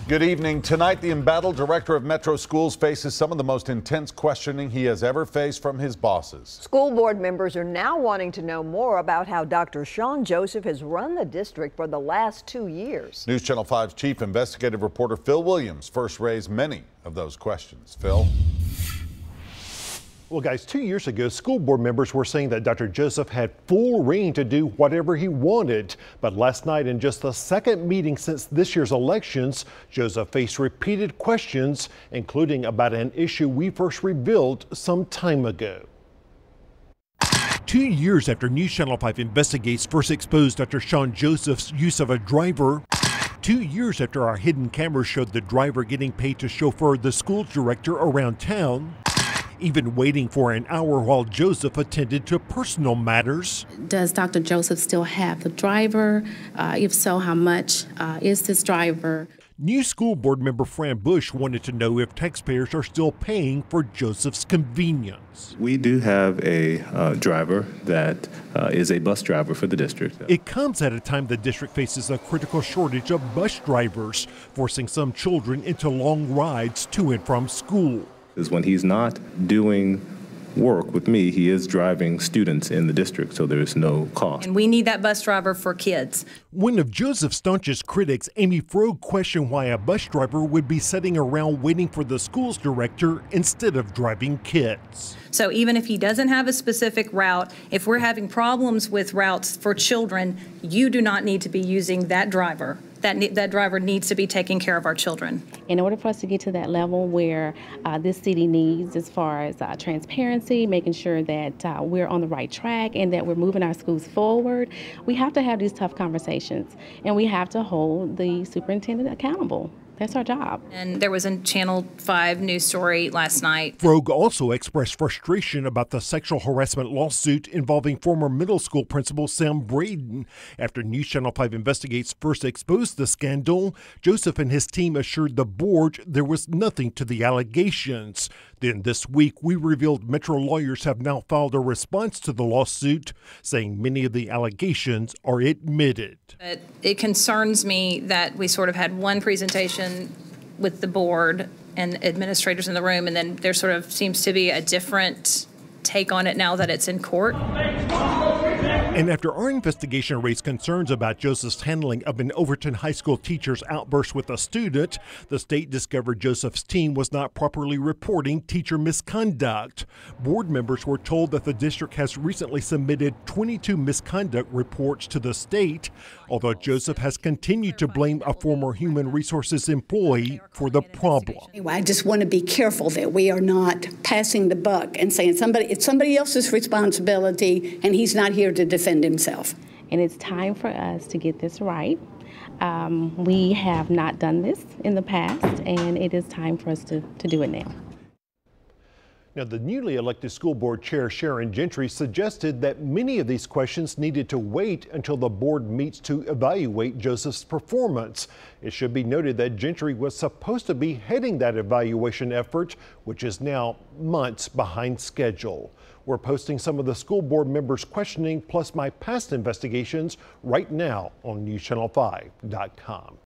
Good evening. Tonight, the embattled director of Metro Schools faces some of the most intense questioning he has ever faced from his bosses. School board members are now wanting to know more about how Dr. Shawn Joseph has run the district for the last 2 years. News Channel 5's chief investigative reporter Phil Williams first raised many of those questions. Phil? Well, guys, 2 years ago, school board members were saying that Dr. Joseph had full reign to do whatever he wanted. But last night, in just the second meeting since this year's elections, Joseph faced repeated questions, including about an issue we first revealed some time ago. 2 years after News Channel 5 Investigates first exposed Dr. Shawn Joseph's use of a driver, 2 years after our hidden cameras showed the driver getting paid to chauffeur the school director around town, even waiting for an hour while Joseph attended to personal matters. Does Dr. Joseph still have the driver? If so, how much is this driver? New school board member Fran Bush wanted to know if taxpayers are still paying for Joseph's convenience. We do have a driver that is a bus driver for the district. It comes at a time the district faces a critical shortage of bus drivers, forcing some children into long rides to and from school. Is when he's not doing work with me, he is driving students in the district, so there's no cost. And we need that bus driver for kids. One of Joseph's staunchest critics, Amy Froeg, questioned why a bus driver would be sitting around waiting for the school's director instead of driving kids. So even if he doesn't have a specific route, if we're having problems with routes for children, you do not need to be using that driver. That driver needs to be taking care of our children. In order for us to get to that level where this city needs, as far as transparency, making sure that we're on the right track and that we're moving our schools forward, we have to have these tough conversations, and we have to hold the superintendent accountable. That's our job. And there was a Channel 5 news story last night. Froeg also expressed frustration about the sexual harassment lawsuit involving former middle school principal Sam Braden. After News Channel 5 Investigates first exposed the scandal, Joseph and his team assured the board there was nothing to the allegations. Then this week, we revealed Metro lawyers have now filed a response to the lawsuit, saying many of the allegations are admitted. But it concerns me that we sort of had one presentation with the board and administrators in the room, and then there sort of seems to be a different take on it now that it's in court. And after our investigation raised concerns about Joseph's handling of an Overton High School teacher's outburst with a student, the state discovered Joseph's team was not properly reporting teacher misconduct. Board members were told that the district has recently submitted 22 misconduct reports to the state, although Joseph has continued to blame a former human resources employee for the problem. I just want to be careful that we are not passing the buck and saying it's somebody else's responsibility and he's not here to defend himself. And it's time for us to get this right. We have not done this in the past, and it is time for us to do it now. Now, the newly elected school board chair, Sharon Gentry, suggested that many of these questions needed to wait until the board meets to evaluate Joseph's performance. It should be noted that Gentry was supposed to be heading that evaluation effort, which is now months behind schedule. We're posting some of the school board members' questioning plus my past investigations right now on NewsChannel5.com.